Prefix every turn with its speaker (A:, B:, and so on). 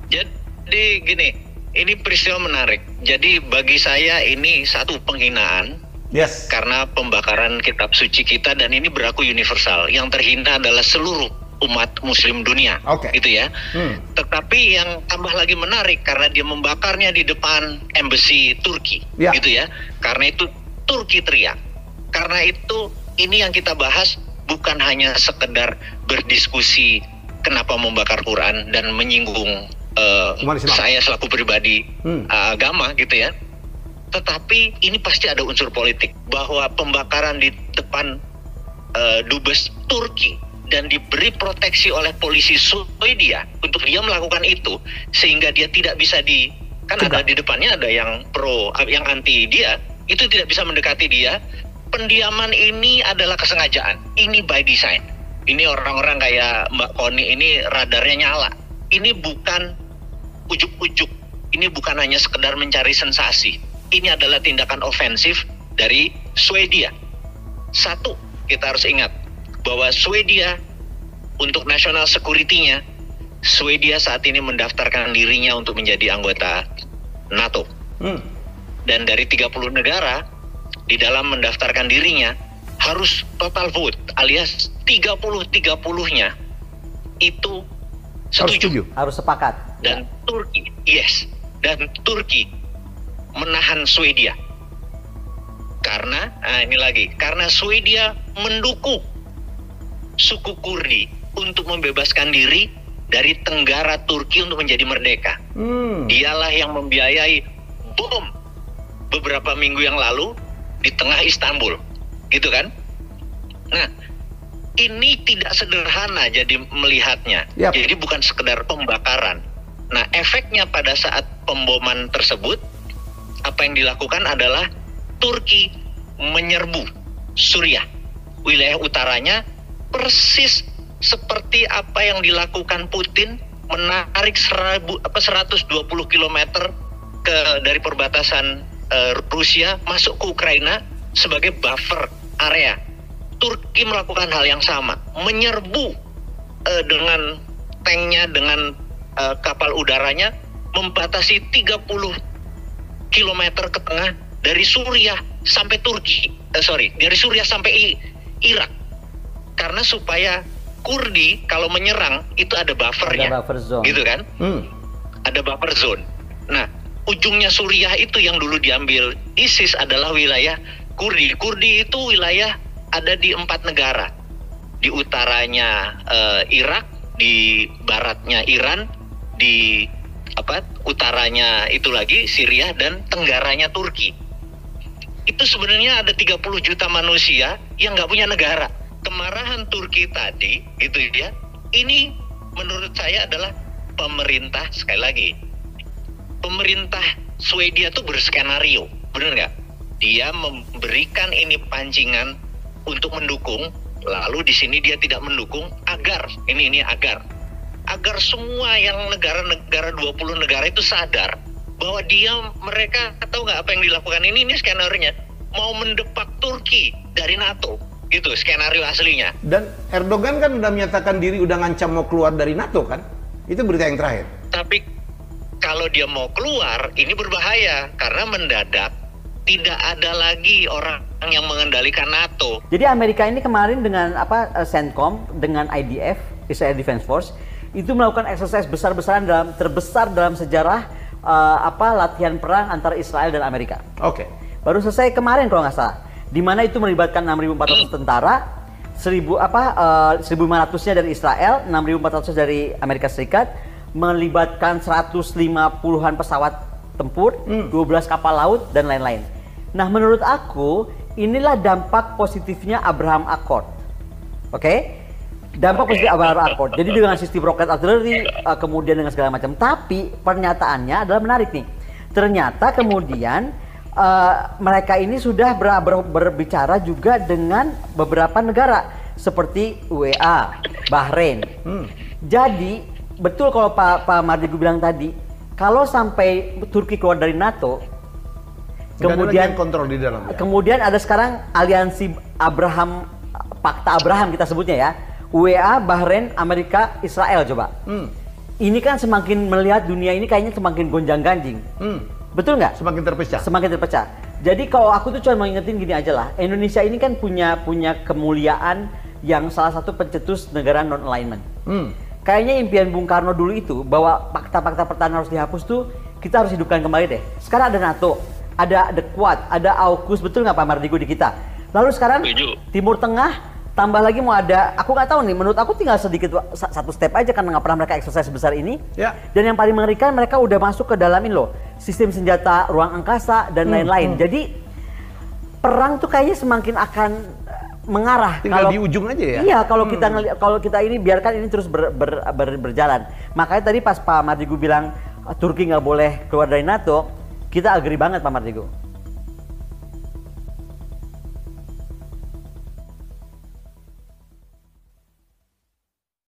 A: Jadi gini, ini peristiwa menarik. Jadi bagi saya ini satu penghinaan.
B: Yes.
A: Karena pembakaran kitab suci kita, dan ini berlaku universal. Yang terhina adalah seluruh umat muslim dunia.
B: Oke.
A: Gitu ya. Tetapi yang tambah lagi menarik karena dia membakarnya di depan embassy Turki.
B: Ya.
A: Gitu ya. Karena itu Turki teriak. Karena itu ini yang kita bahas bukan hanya sekedar berdiskusi kenapa membakar Quran dan menyinggung saya selaku pribadi agama gitu ya. Tetapi ini pasti ada unsur politik, bahwa pembakaran di depan dubes Turki dan diberi proteksi oleh polisi Swedia untuk dia melakukan itu, sehingga dia tidak bisa kan ada di depannya ada yang pro, yang anti dia, itu tidak bisa mendekati dia. Pendiaman ini adalah kesengajaan, ini by design. Ini orang-orang kayak Mbak Koni ini radarnya nyala. Ini bukan ujuk-ujuk, ini bukan hanya sekedar mencari sensasi. Ini adalah tindakan ofensif dari Swedia. Satu, kita harus ingat bahwa Swedia untuk national security-nya, Swedia saat ini mendaftarkan dirinya untuk menjadi anggota NATO. Dan dari 30 negara, di dalam mendaftarkan dirinya, harus total vote, alias 30-30-nya itu setuju.
C: Harus sepakat.
A: Dan Turki, dan Turki menahan Swedia karena karena Swedia mendukung suku Kurdi untuk membebaskan diri dari Tenggara Turki untuk menjadi merdeka. Dialah yang membiayai bom beberapa minggu yang lalu di tengah Istanbul, gitu kan? Nah, ini tidak sederhana jadi melihatnya. Jadi bukan sekedar pembakaran. Nah, efeknya pada saat pemboman tersebut, apa yang dilakukan adalah Turki menyerbu Suriah, wilayah utaranya, persis seperti apa yang dilakukan Putin, menarik 120 km dari perbatasan Rusia masuk ke Ukraina sebagai buffer area. Turki melakukan hal yang sama, menyerbu dengan tanknya, dengan kapal udaranya, membatasi 30 kilometer ke tengah dari Suriah sampai dari Suriah sampai Irak, karena supaya Kurdi kalau menyerang itu ada buffernya,
C: ada buffer zone,
A: gitu kan? Ada buffer zone. Nah, ujungnya Suriah itu yang dulu diambil ISIS adalah wilayah Kurdi. Kurdi itu wilayah ada di 4 negara, di utaranya Irak, di baratnya Iran, di utaranya itu lagi Syria, dan tenggaranya Turki. Itu sebenarnya ada 30 juta manusia yang nggak punya negara. Kemarahan Turki tadi, gitu ya, ini menurut saya adalah pemerintah, sekali lagi, pemerintah Swedia tuh berskenario, bener nggak? Dia memberikan ini pancingan untuk mendukung, lalu di sini dia tidak mendukung agar agar semua yang negara-negara 20 negara itu sadar bahwa mereka tahu nggak apa yang dilakukan ini skenario-nya mau mendepak Turki dari NATO, gitu skenario aslinya.
B: Dan Erdogan kan udah menyatakan diri, udah ngancam mau keluar dari NATO kan? Itu berita yang terakhir.
A: Tapi kalau dia mau keluar, ini berbahaya karena mendadak tidak ada lagi orang yang mengendalikan NATO.
C: Jadi Amerika ini kemarin dengan CENTCOM, dengan IDF, Israel Defense Force, itu melakukan exercise terbesar dalam sejarah latihan perang antara Israel dan Amerika.
B: Oke.
C: Baru selesai kemarin kalau nggak salah, di mana itu melibatkan 6.400 tentara, 1.500-nya dari Israel, 6.400 dari Amerika Serikat, melibatkan 150-an pesawat tempur, 12 kapal laut dan lain-lain. Nah, menurut aku inilah dampak positifnya Abraham Accord. Oke? Dampak positif Abraham Accord. Jadi dengan sistem roket artileri, kemudian dengan segala macam. Tapi pernyataannya adalah menarik nih. Ternyata kemudian mereka ini sudah berbicara juga dengan beberapa negara seperti UEA, Bahrain. Jadi betul kalau Pak Mardigu bilang tadi, kalau sampai Turki keluar dari NATO, kemudian
B: kontrol di dalamnya.
C: Kemudian ada sekarang aliansi Abraham, Pakta Abraham kita sebutnya ya. UEA, Bahrain, Amerika, Israel coba. ini kan semakin melihat dunia ini kayaknya semakin gonjang-ganjing. Betul nggak?
B: Semakin terpecah.
C: Semakin terpecah. Jadi kalau aku tuh cuma mengingetin gini aja lah, Indonesia ini kan punya kemuliaan yang salah satu pencetus negara non-alignment. Kayaknya impian Bung Karno dulu itu bahwa fakta-fakta pertahanan harus dihapus tuh kita harus hidupkan kembali deh. Sekarang ada NATO, ada The Quad, ada AUKUS, betul nggak Pak Mardigu di kita? Lalu sekarang Timur Tengah tambah lagi mau ada, aku nggak tahu nih, menurut aku tinggal sedikit satu step aja karena nggak pernah mereka exercise sebesar ini.
B: Ya.
C: Dan yang paling mengerikan mereka udah masuk ke dalam ini loh, sistem senjata ruang angkasa dan lain-lain. Jadi perang tuh kayaknya semakin akan mengarah.
B: Tinggal di ujung aja ya.
C: Iya, kalau kita ini biarkan ini terus berjalan. Makanya tadi pas Pak Mardigu bilang Turki nggak boleh keluar dari NATO, kita agree banget Pak Mardigu.